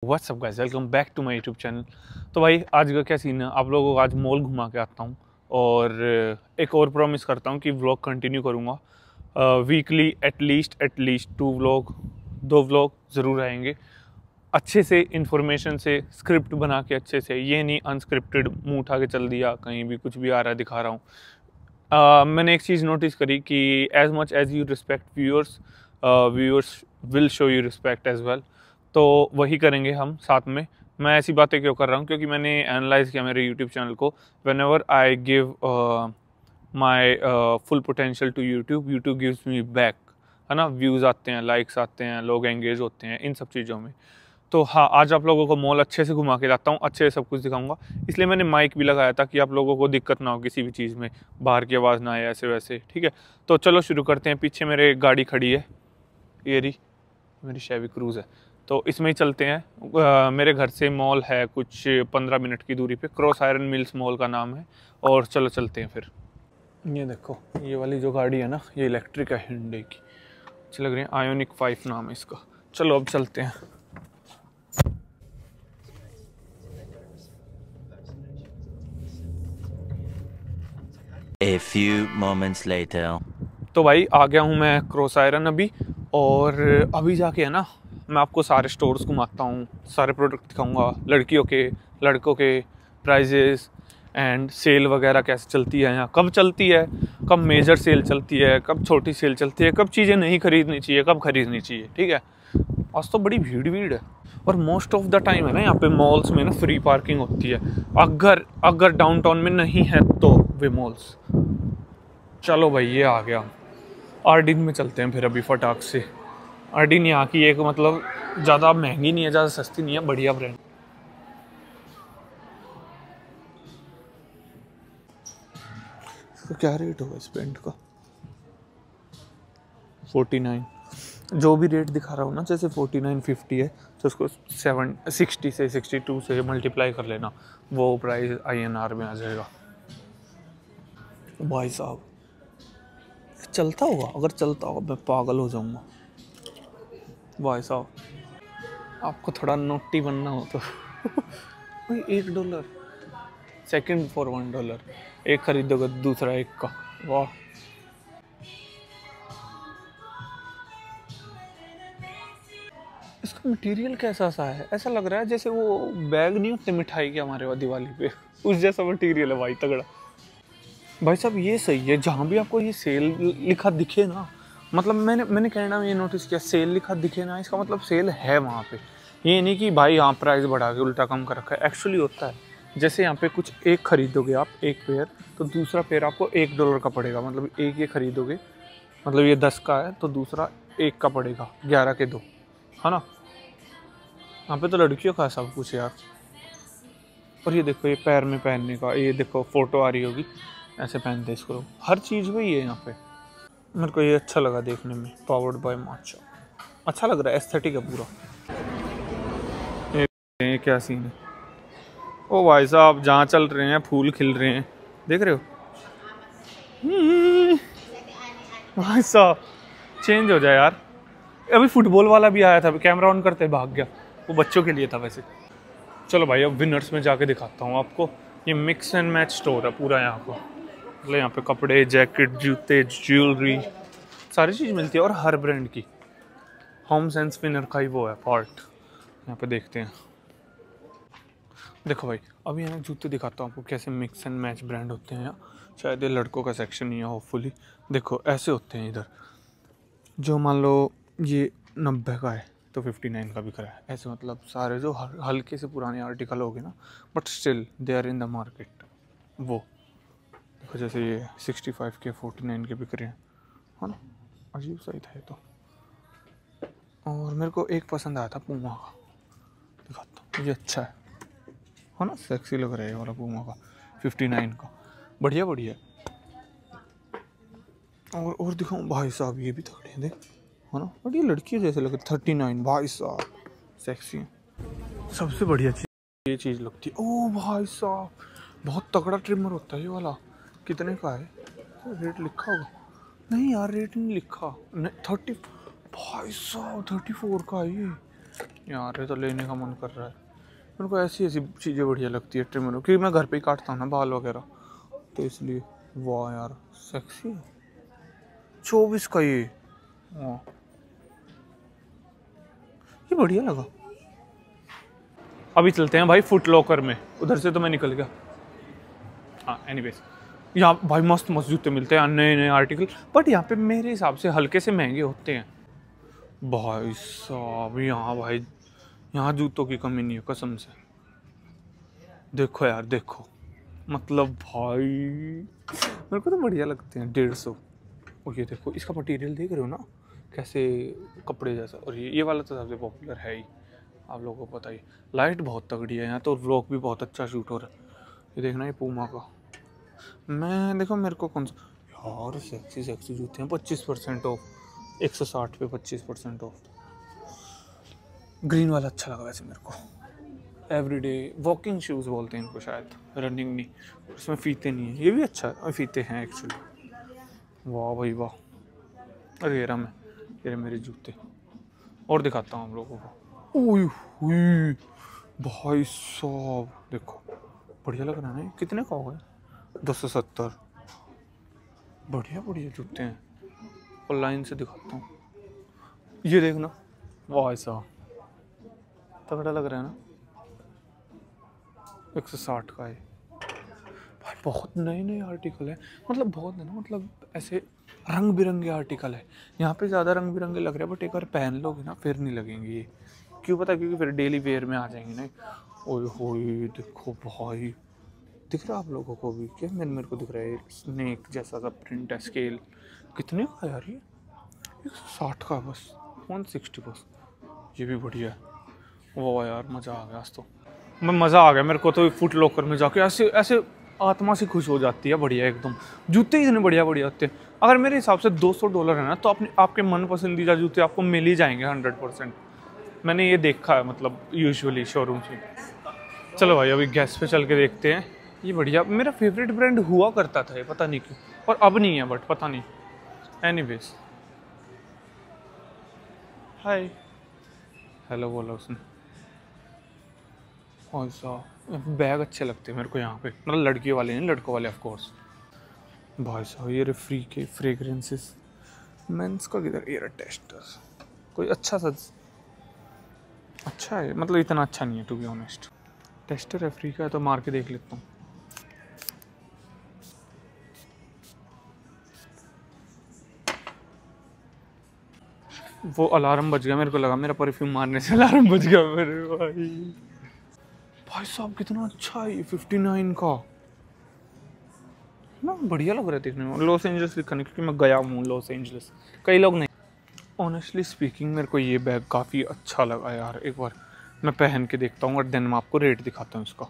WhatsApp guys, welcome back to my YouTube channel. तो भाई आज का क्या सीन है, आप लोगों को आज मॉल घुमा के आता हूँ और एक और प्रॉमिस करता हूँ कि व्लॉग कंटिन्यू करूँगा। वीकली एटलीस्ट 2 व्लॉग 2 व्लॉग ज़रूर आएंगे, अच्छे से इंफॉर्मेशन से स्क्रिप्ट बना के अच्छे से, ये नहीं अनस्क्रिप्टेड मुंह उठा के चल दिया, कहीं भी कुछ भी आ रहा है दिखा रहा हूँ। मैंने एक चीज़ नोटिस करी कि as much as you respect viewers will show you respect as well. तो वही करेंगे हम साथ में। मैं ऐसी बातें क्यों कर रहा हूँ, क्योंकि मैंने एनालाइज किया मेरे यूट्यूब चैनल को। Whenever I give my full potential to YouTube gives me back, है ना। व्यूज़ आते हैं, लाइक्स आते हैं, लोग एंगेज होते हैं इन सब चीज़ों में। तो हाँ, आज आप लोगों को मॉल अच्छे से घुमा के लाता हूँ, अच्छे से सब कुछ दिखाऊंगा। इसलिए मैंने माइक भी लगाया था कि आप लोगों को दिक्कत ना हो किसी भी चीज़ में, बाहर की आवाज़ ना आए ऐसे वैसे, ठीक है। तो चलो शुरू करते हैं। पीछे मेरे गाड़ी खड़ी है, ये रही मेरी शेवी क्रूज़ है, तो इसमें ही चलते हैं। मेरे घर से मॉल है कुछ 15 मिनट की दूरी पे, क्रॉस आयरन मिल्स मॉल का नाम है। और चलो चलते हैं फिर। ये देखो, ये वाली जो गाड़ी है ना, ये इलेक्ट्रिक है, हिंडे की, अच्छी लग रही है। आयोनिक 5 नाम है इसका। चलो अब चलते हैं। A few moments later. तो भाई आ गया हूँ मैं क्रॉस आयरन अभी, और अभी जाके है ना मैं आपको सारे स्टोर्स घुमाता हूँ, सारे प्रोडक्ट दिखाऊंगा, लड़कियों के लड़कों के प्राइजेस एंड सेल वगैरह कैसे चलती है यहाँ, कब चलती है, कब मेजर सेल चलती है, कब छोटी सेल चलती है, कब चीज़ें नहीं खरीदनी चाहिए, कब खरीदनी चाहिए, ठीक है। आज तो बड़ी भीड़ है, और मोस्ट ऑफ द टाइम है ना यहाँ पे मॉल्स में ना फ्री पार्किंग होती है, अगर डाउनटाउन में नहीं है तो वे मॉल्स। चलो भाई, ये आ गया। आर्डिन में चलते हैं फिर अभी फटाक से। आर्डिन यहाँ की एक मतलब ज़्यादा महंगी नहीं है, ज़्यादा सस्ती नहीं है, बढ़िया ब्रांड। तो क्या रेट होगा इस पेंट का? 49। जो भी रेट दिखा रहा हूँ ना, जैसे 49 50 है, तो उसको 60 से 62 से मल्टीप्लाई कर लेना, वो प्राइस INR में आ जाएगा। भाई साहब, चलता होगा, अगर चलता होगा मैं पागल हो जाऊँगा। भाई साहब, आपको थोड़ा नोटी बनना हो तो भाई $1 सेकंड फॉर $1, एक खरीदोगे दूसरा एक का। वाह, इसका मटेरियल कैसा सा है, ऐसा लग रहा है जैसे वो बैग नहीं होते मिठाई के हमारे वहाँ दिवाली पे, उस जैसा मटेरियल है भाई, तगड़ा। भाई साहब ये सही है, जहाँ भी आपको ये सेल लिखा दिखे ना, मतलब मैंने कहना में ये नोटिस किया, सेल लिखा दिखे ना, इसका मतलब सेल है वहाँ पे। ये नहीं कि भाई यहाँ प्राइस बढ़ा के उल्टा कम कर रखा है, एक्चुअली होता है। जैसे यहाँ पे कुछ एक खरीदोगे आप, एक पेयर, तो दूसरा पेयर आपको $1 का पड़ेगा, मतलब एक ये खरीदोगे, मतलब ये 10 का है तो दूसरा 1 का पड़ेगा, 11 के 2, है ना। यहाँ पे तो लड़कियों का सब कुछ यार। और ये देखो, ये पैर में पहनने का, ये देखो फोटो आ रही होगी, ऐसे पहनते इसको लोग, हर चीज़ में ही है यहाँ पे। मेरे को ये अच्छा लगा देखने में, पावर्ड बाय माचा, अच्छा लग रहा है, एस्थेटिक है पूरा। ये क्या सीन है? ओ भाई साहब, जहाँ चल रहे हैं फूल खिल रहे हैं, देख रहे हो? भाई साहब चेंज हो जाए यार। अभी फुटबॉल वाला भी आया था, कैमरा ऑन करते भाग गया, वो बच्चों के लिए था वैसे। चलो भाई, अब विनर्स में जाके दिखाता हूँ आपको। ये मिक्स एंड मैच स्टोर है पूरा यहाँ को, मतलब यहाँ पे कपड़े, जैकेट, जूते, ज्वेलरी, सारी चीज़ मिलती है, और हर ब्रांड की। होम सेंस विनर का ही वो है पार्ट, यहाँ पे देखते हैं। देखो भाई, अभी यहाँ जूते दिखाता हूँ आपको कैसे मिक्स एंड मैच ब्रांड होते हैं यहाँ। शायद ये लड़कों का सेक्शन ही है होपफुली। देखो ऐसे होते हैं इधर, जो मान लो ये 90 का है तो 59 का बिक रहा है, ऐसे मतलब सारे जो हल्के से पुराने आर्टिकल हो गए ना, but still they are in the market. वो देखो, जैसे ये 65 के 49 के बिक रहे हैं, है ना, अजीब सा ही था ये तो। और मेरे को एक पसंद आया था पूमा का, दिखाता हूँ, ये अच्छा है ना, सेक्सी लग रहा है ये वाला पूमा का, 59 का, बढ़िया बढ़िया। और दिखाऊँ भाई साहब, ये भी तगड़े हैं देख, है ना, बट ये लड़की जैसे लगे। 39 भाई साहब, सेक्सी है। सबसे बढ़िया चीज़ ये चीज़ लगती है। ओ भाई साहब, बहुत तगड़ा ट्रिमर होता है ये वाला। कितने का है? रेट लिखा होगा? नहीं यार, रेट नहीं लिखा। 30 भाई साहब, 34 का है ये। यार ये तो लेने का मन कर रहा है मेरे को। ऐसी ऐसी चीज़ें बढ़िया लगती है ट्रिमर, क्योंकि मैं घर पे ही काटता हूँ ना बाल वगैरह, तो इसलिए। वाह यार सेक्सी, 24 का ये। वाह ये बढ़िया लगा। अभी चलते हैं भाई फुट लॉकर में, उधर से तो मैं निकल गया। हाँ एनीवेज, यहाँ भाई मस्त मस्त जूते मिलते हैं, नए नए आर्टिकल, बट यहाँ पे मेरे हिसाब से हल्के से महंगे होते हैं भाई साहब। यहाँ भाई यहाँ जूतों की कमी नहीं है कसम से। देखो यार देखो, मतलब भाई मेरे को तो बढ़िया लगते हैं 150। और ये देखो इसका मटेरियल देख रहे हो ना कैसे कपड़े जैसा, और ये वाला तो सबसे पॉपुलर है ही, आप लोगों को पता ही। लाइट बहुत तगड़ी है यहाँ तो, व्लॉग भी बहुत अच्छा शूट हो रहा है। ये देखना ये पूमा का, मैं देखो मेरे को कौन सा यार सेक्सी सेक्सी जूते हैं 25% ऑफ, 160 पे 25% ऑफ। ग्रीन वाला अच्छा लगा वैसे मेरे को। एवरीडे वॉकिंग शूज़ बोलते हैं इनको शायद, रनिंग नहीं, उसमें फीते नहीं है। ये भी अच्छा है, फीते हैं एक्चुअली। वाह भाई वाह। अरे ये रहा मैं, ये मेरे जूते और दिखाता हूँ हम लोगों को। ओह हुई भाई साहब देखो, बढ़िया लग रहा है ना। कितने का होगा? 270। बढ़िया बढ़िया जूते हैं, और लाइन से दिखाता हूँ। ये देखना, वाह ऐसा तगड़ा लग रहा है ना। 160 का है भाई। बहुत नए नए आर्टिकल है, मतलब बहुत है ना, मतलब ऐसे रंग बिरंगे आर्टिकल है। यहाँ पे ज़्यादा रंग बिरंगे लग रहे हैं, बट एक बार पहन लोगे ना फिर नहीं लगेंगे ये। क्यों पता? क्योंकि फिर डेली वेयर में आ जाएंगे ना। ओए होए देखो भाई, दिख रहा है आप लोगों को भी क्या? मेरे को दिख रहा है स्नेक जैसा सा प्रिंट है। स्केल कितने का यार ये? 160 का बस, 160 बस। ये भी बढ़िया है। वाह यार मज़ा आ गया आज तो, मैं मज़ा आ गया मेरे को तो। फुट लॉकर में जाके ऐसे ऐसे आत्मा से खुश हो जाती है। बढ़िया एकदम, जूते इतने बढ़िया बढ़िया होते हैं। अगर मेरे हिसाब से $200 है ना, तो अपने आपके मन पसंदीदा जूते आपको मिल ही जाएंगे 100%। मैंने ये देखा है, मतलब यूजुअली शोरूम से। चलो भाई अभी गैस पे चल के देखते हैं। ये बढ़िया, मेरा फेवरेट ब्रांड हुआ करता था ये, पता नहीं क्यों, और अब नहीं है, बट पता नहीं। एनीवेज हाय हेलो बोला उसने। और सा बैग अच्छे लगते हैं मेरे को यहाँ पे, मतलब लड़कियों वाले नहीं, लड़कों वाले ऑफ कोर्स। भाई साहब ये फ्री के फ्रेगरेंसेस। मेंस का किधर? ये टेस्टर, कोई अच्छा सा अच्छा है, मतलब इतना अच्छा नहीं है टू बी ऑनेस्ट। टेस्टर है फ्री का, है तो मार के देख लेता हूँ। वो अलार्म बज गया, मेरे को लगा मेरा परफ्यूम मारने से अलार्म बज गया मेरे भाई। भाई साहब कितना अच्छा है ये, 59 का ना, बढ़िया लग रहा है देखने में। लॉस एंजल्स लिखा नहीं, क्योंकि मैं गया हूँ लॉस एंजल्स, कई लोग नहीं। ऑनेस्टली स्पीकिंग मेरे को ये बैग काफ़ी अच्छा लगा यार। एक बार मैं पहन के देखता हूँ और देन मैं आपको रेट दिखाता हूँ इसका।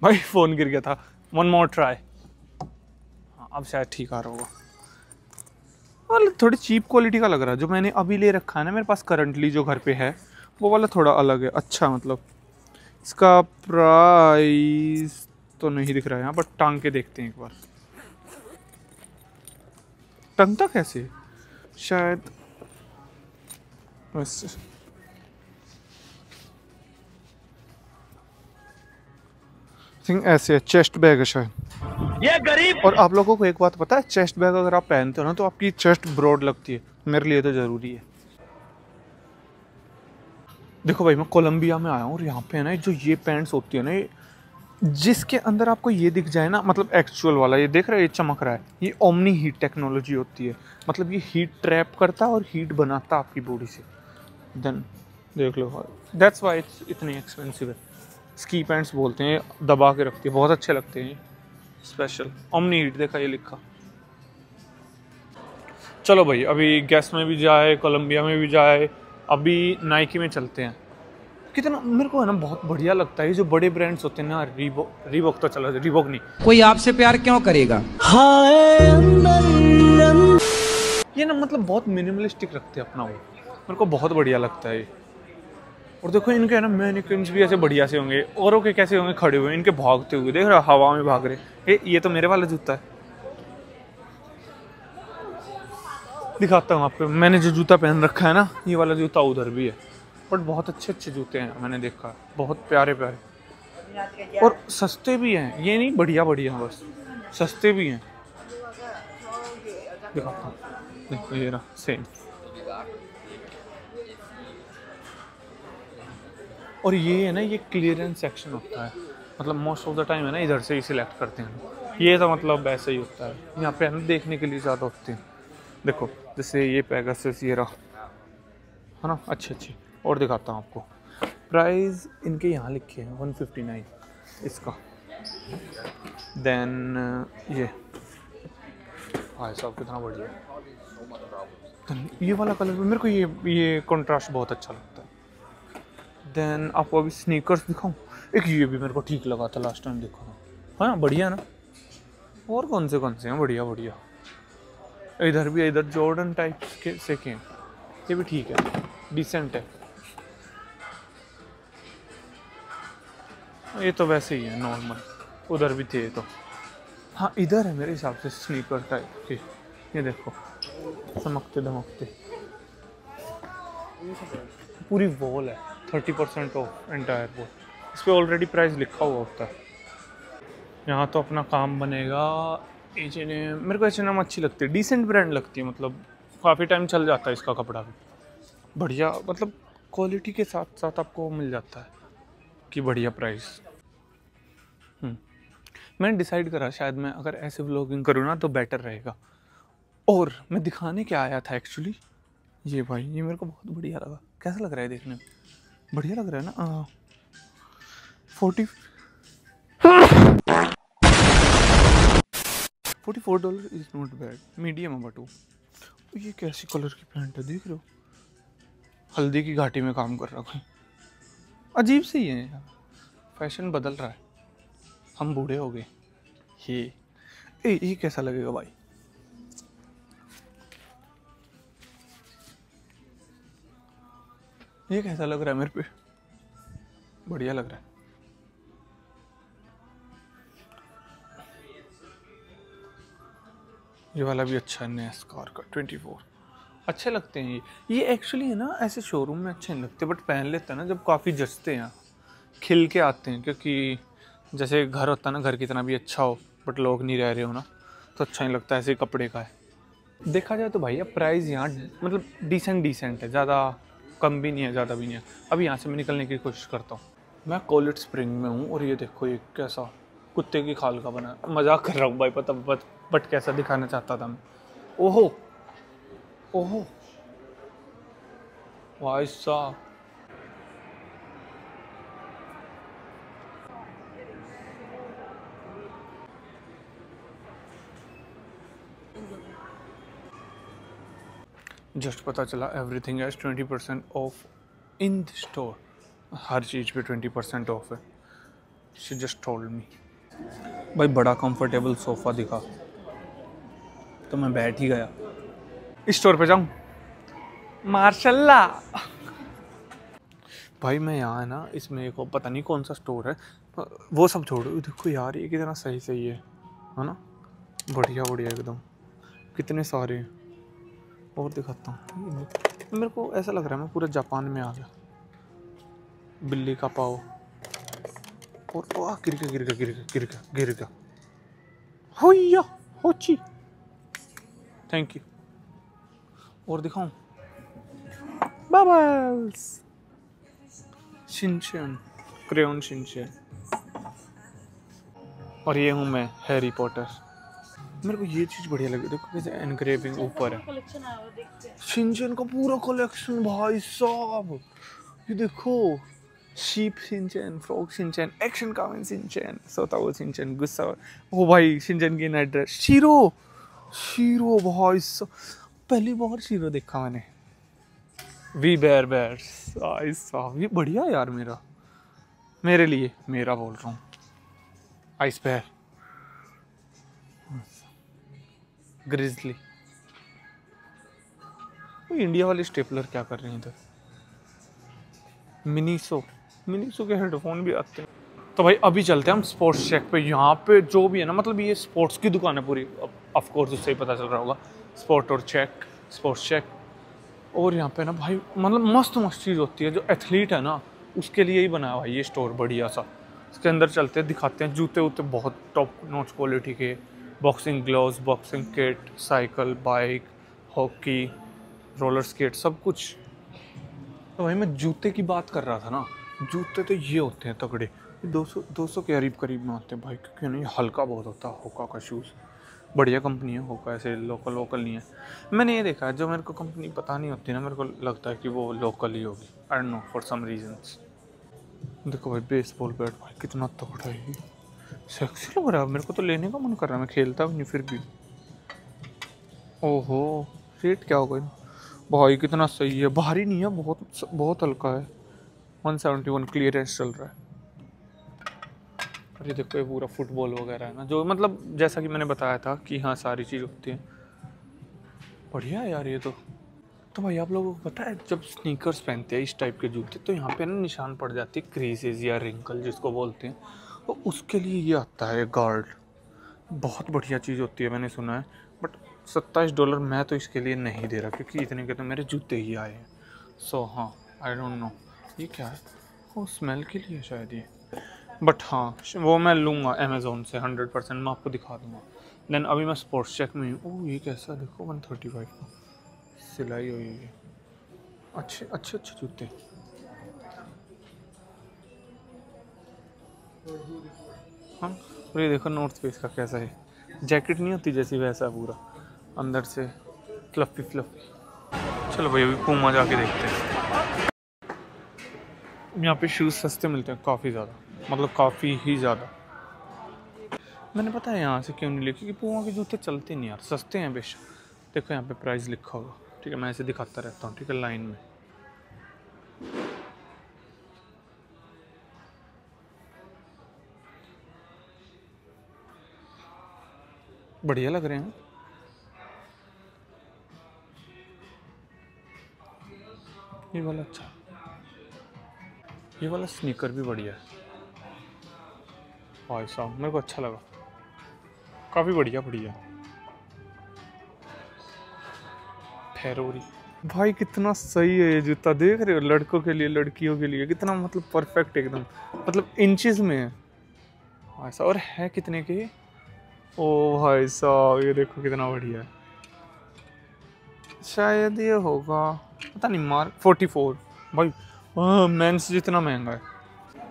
भाई फोन गिर गया था। One more try. हाँ अब शायद ठीक आ रहा होगा। मतलब थोड़ी चीप क्वालिटी का लग रहा है। जो मैंने अभी ले रखा है ना मेरे पास करंटली, जो घर पे है, वो वाला थोड़ा अलग है। अच्छा मतलब इसका प्राइस तो नहीं दिख रहा है यहाँ पर, टांग के देखते हैं एक बार। टंगता कैसे? शायद वैसे थिंक ऐसे है। चेस्ट बैग है शायद ये गरीब। और आप लोगों को एक बात पता है, चेस्ट बैग अगर आप पहनते हो ना तो आपकी चेस्ट ब्रॉड लगती है। मेरे लिए तो ज़रूरी है। देखो भाई मैं कोलंबिया में आया हूँ, और यहाँ पे है ना जो ये पैंट्स होती है ना, जिसके अंदर आपको ये दिख जाए ना, मतलब एक्चुअल वाला, ये देख रहे हो ये चमक रहा है, ये ओमनी हीट टेक्नोलॉजी होती है। मतलब ये हीट ट्रैप करता है और हीट बनाता है आपकी बॉडी से। देन देख लो, दैट्स वाई इट्स इतनी एक्सपेंसिव है। स्की पैंट्स बोलते हैं, दबा के रखती है, बहुत अच्छे लगते हैं। स्पेशल ओमनी हीट देखा ये लिखा। चलो भाई अभी गैस में भी जाए, कोलंबिया में भी जाए, अभी नाइकी में चलते हैं। कितना मेरे को है ना बहुत बढ़िया लगता है ये जो बड़े ब्रांड्स होते हैं ना। रीबॉक तो चलो, रीबॉक नहीं, कोई आपसे प्यार क्यों करेगा। ये ना मतलब बहुत मिनिमलिस्टिक रखते हैं अपना वो, मेरे को बहुत बढ़िया लगता है ये। और देखो इनके है ना मैनिक्विन्स भी ऐसे बढ़िया से होंगे, औरों के कैसे होंगे खड़े हुए, इनके भागते हुए देख रहा, हवा में भाग रहे। ये तो मेरे वाला जूता है, दिखाता हूँ आपको। मैंने जो जूता पहन रखा है ना, ये वाला जूता उधर भी है। बट बहुत अच्छे अच्छे जूते हैं, मैंने देखा, बहुत प्यारे प्यारे और सस्ते भी हैं। ये नहीं बढ़िया बढ़िया, बस सस्ते भी हैं। दिखाता हूँ, देखो ये रहा सेम। और ये है ना, ये क्लियरेंस सेक्शन होता है, मतलब मोस्ट ऑफ द टाइम है ना इधर से ही सिलेक्ट करते हैं। ये तो मतलब ऐसे ही होता है, यहाँ पे है ना देखने के लिए ज़्यादा होते हैं। देखो जैसे ये पेगासस ये रहा है ना, अच्छी अच्छी। और दिखाता हूँ आपको, प्राइस इनके यहाँ लिखे हैं 159 इसका। देन ये भाई साहब कितना बढ़िया है। Then ये वाला कलर मेरे को ये कंट्रास्ट बहुत अच्छा लगता है। देन आपको अभी स्नीकर्स दिखाऊं, एक ये भी मेरे को ठीक लगा था लास्ट टाइम देखा था, है ना बढ़िया ना। और कौन से हैं बढ़िया बढ़िया, इधर भी, इधर जॉर्डन टाइप के से के, ये भी ठीक है, डिसेंट है। ये तो वैसे ही है नॉर्मल, उधर भी थे तो। हाँ इधर है मेरे हिसाब से स्नीकर टाइप के, ये देखो चमकते धमकते, पूरी वॉल है 30% ऑफ एंटायर वॉल। इस पर ऑलरेडी प्राइस लिखा हुआ होता है। यहाँ तो अपना काम बनेगा। H&M, मेरे को H&M अच्छी लगती है, डिसेंट ब्रांड लगती है, मतलब काफ़ी टाइम चल जाता है इसका कपड़ा भी बढ़िया, मतलब क्वालिटी के साथ साथ आपको मिल जाता है कि बढ़िया प्राइस। मैंने डिसाइड करा शायद मैं अगर ऐसे व्लॉगिंग करूँ ना तो बेटर रहेगा। और मैं दिखाने क्या आया था एक्चुअली, ये भाई ये मेरे को बहुत बढ़िया लगा। कैसा लग रहा है देखने में, बढ़िया लग रहा है ना। 44 dollar is not bad, medium है बटू। ये कैसी कलर की पैंट है देख रहे हो, हल्दी की घाटी में काम कर रहा कोई, अजीब से ही है यार, फैशन बदल रहा है, हम बूढ़े हो गए। ये कैसा लगेगा भाई, ये कैसा लग रहा है मेरे पे, बढ़िया लग रहा है। ये वाला भी अच्छा है, नया स्कार का 24, अच्छे लगते हैं ये एक्चुअली है ना, ऐसे शोरूम में अच्छे नहीं लगते, बट पहन लेते हैं ना जब काफ़ी जचते हैं, खिल के आते हैं। क्योंकि जैसे घर होता है ना, घर कितना भी अच्छा हो बट लोग नहीं रह रहे हो ना, तो अच्छा नहीं लगता, ऐसे कपड़े का है। देखा जाए तो भाई अब प्राइस यहाँ मतलब डिसेंट है, ज़्यादा कम भी नहीं है ज़्यादा भी नहीं है। अभी यहाँ से मैं निकलने की कोशिश करता हूँ। मैं कॉलेज स्प्रिंग में हूँ और ये देखो ये कैसा कुत्ते की खाल का बना, मजाक कर रहा हूँ भाई पता, बट कैसा दिखाना चाहता था मैं। ओहो ओहो भाई साहब, जस्ट पता चला everything is 20% off in the store, हर चीज़ पे 20% ऑफ है। She just told me. भाई बड़ा कंफर्टेबल सोफ़ा दिखा तो मैं बैठ ही गया। इस स्टोर पे जाऊँ, मार्शल्लाह। भाई मैं यहाँ है ना, इसमें एक पता नहीं कौन सा स्टोर है, वो सब छोड़ो, देखो यार ये कितना सही है ना, बढ़िया बढ़िया एकदम, कितने सारे हैं। और दिखाता हूँ, मेरे को ऐसा लग रहा है मैं पूरे जापान में आ गया। बिल्ली का पाव, और वाह गिर गया होया होची, थैंक यू। और दिखाऊं, बबल्स, शिनचैन, क्रेयॉन शिनचैन। और ये हूँ मैं, हैरी पॉटर। मेरे को ये चीज़ बढ़िया लगी, देखो कैसे एनग्रेविंग ऊपर है, शिनचैन का पूरा कलेक्शन भाई साहब। ये देखो, sheep Shinchan, frog Shinchan, action Kamen Shinchan, सोताओ शिनचैन, गुस्सा। ओ भाई शिनचैन की नाइट ड्रेस, शीरो भाई साहब, पहली बार शीरो देखा मैंने। वी बेयर बेयर्स भाई साहब, ये बढ़िया यार, मेरे लिए मेरा बोल रहा हूँ, आइस बेयर, ग्रिजली। वो इंडिया वाले स्टेपलर क्या कर रहे हैं इधर, मिनीसो के हेडफोन भी आते हैं। तो भाई अभी चलते हैं हम स्पोर्ट्स चेक पे। यहाँ पे जो भी है ना, मतलब ये स्पोर्ट्स की दुकान है पूरी, ऑफ कोर्स उससे ही पता चल रहा होगा, स्पोर्ट्स चेक। और यहाँ पे ना भाई मतलब मस्त चीज़ होती है, जो एथलीट है ना उसके लिए ही बनाया भाई ये स्टोर बढ़िया सा। इसके अंदर चलते हैं, दिखाते हैं जूते वूते बहुत टॉप नॉच क्वालिटी के, boxing gloves, boxing kit, cycle, bike, hockey, roller skate, सब कुछ। तो भाई मैं जूते की बात कर रहा था ना, जूते तो ये होते हैं तगड़े, 200 के करीब में आते हैं भाई, क्योंकि ना ये हल्का बहुत होता है होका का शूज़। बढ़िया कंपनी है होका, ऐसे लोकल नहीं है। मैंने ये देखा है, जो मेरे को कंपनी पता नहीं होती ना, मेरे को लगता है कि वो लोकल ही होगी, I don't know for some reasons. देखो भाई बेसबॉल बैट भाई कितना तगड़ा है ये, सेक्सी लग रहा है, मेरे को तो लेने का मन कर रहा है, मैं खेलता भी नहीं फिर भी। ओहो, रेट क्या होगा भाई, कितना सही है, भारी नहीं है, बहुत हल्का है, 171 क्लियरेंस चल रहा है। और ये देखो ये पूरा फुटबॉल वगैरह है ना, जो मतलब जैसा कि मैंने बताया था कि हाँ सारी चीज़ होती है। बढ़िया है यार ये तो भाई आप लोगों को पता है, जब स्नीकर्स पहनते हैं इस टाइप के जूते, तो यहाँ पे ना निशान पड़ जाती है, क्रीजेज या रिंकल जिसको बोलते हैं, तो उसके लिए ये आता है गार्ड। बहुत बढ़िया चीज़ होती है, मैंने सुना है। बट $27 मैं तो इसके लिए नहीं दे रहा, क्योंकि इतने के तो मेरे जूते ही आए हैं। सो हाँ, आई डोंट नो ये क्या है, वो स्मेल के लिए शायद ये, बट हाँ वो मैं लूँगा अमेज़ोन से 100%, मैं आपको दिखा दूँगा। देन अभी मैं स्पोर्ट्स चेक में हूँ। ओह ये कैसा, देखो 135 का सिलाई हुई है, अच्छे जूते। हाँ और ये देखो नॉर्थ फेस का कैसा है, जैकेट नहीं होती जैसी, वैसा पूरा अंदर से फ्लफी। चलो भाई अभी पूमा जाके देखते हैं। यहाँ पे शूज़ सस्ते मिलते हैं काफ़ी ज़्यादा, मतलब काफ़ी ही ज़्यादा। मैंने पता है यहाँ से क्यों नहीं लिया, क्योंकि पूमा के जूते चलते नहीं यार, सस्ते हैं बेशक। देखो यहाँ पे प्राइस लिखा होगा, ठीक है, मैं ऐसे दिखाता रहता हूँ, ठीक है, लाइन में। बढ़िया लग रहे हैं। ये वाला अच्छा, ये वाला स्नीकर भी बढ़िया है भाई साहब, मेरे को अच्छा लगा, काफ़ी बढ़िया। फेरोरी भाई कितना सही है ये जूता, देख रहे हो, लड़कों के लिए लड़कियों के लिए कितना मतलब परफेक्ट एकदम, मतलब इंचेस में है ऐसा। और है कितने के, ओ भाई साहब ये देखो कितना बढ़िया है, शायद ये होगा पता नहीं मार्क 44 भाई, मेंस जितना महंगा है।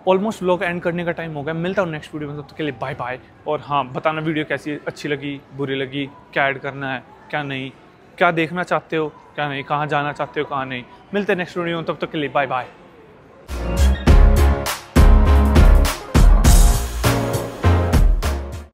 ऑलमोस्ट व्लॉग एंड करने का टाइम हो गया, मिलता हूँ नेक्स्ट वीडियो में, तब तक के लिए बाय बाय। और हाँ बताना वीडियो कैसी अच्छी लगी, बुरी लगी, क्या ऐड करना है क्या नहीं, क्या देखना चाहते हो क्या नहीं, कहाँ जाना चाहते हो कहाँ नहीं। मिलते हैं नेक्स्ट वीडियो में, तब तक के लिए बाय बाय।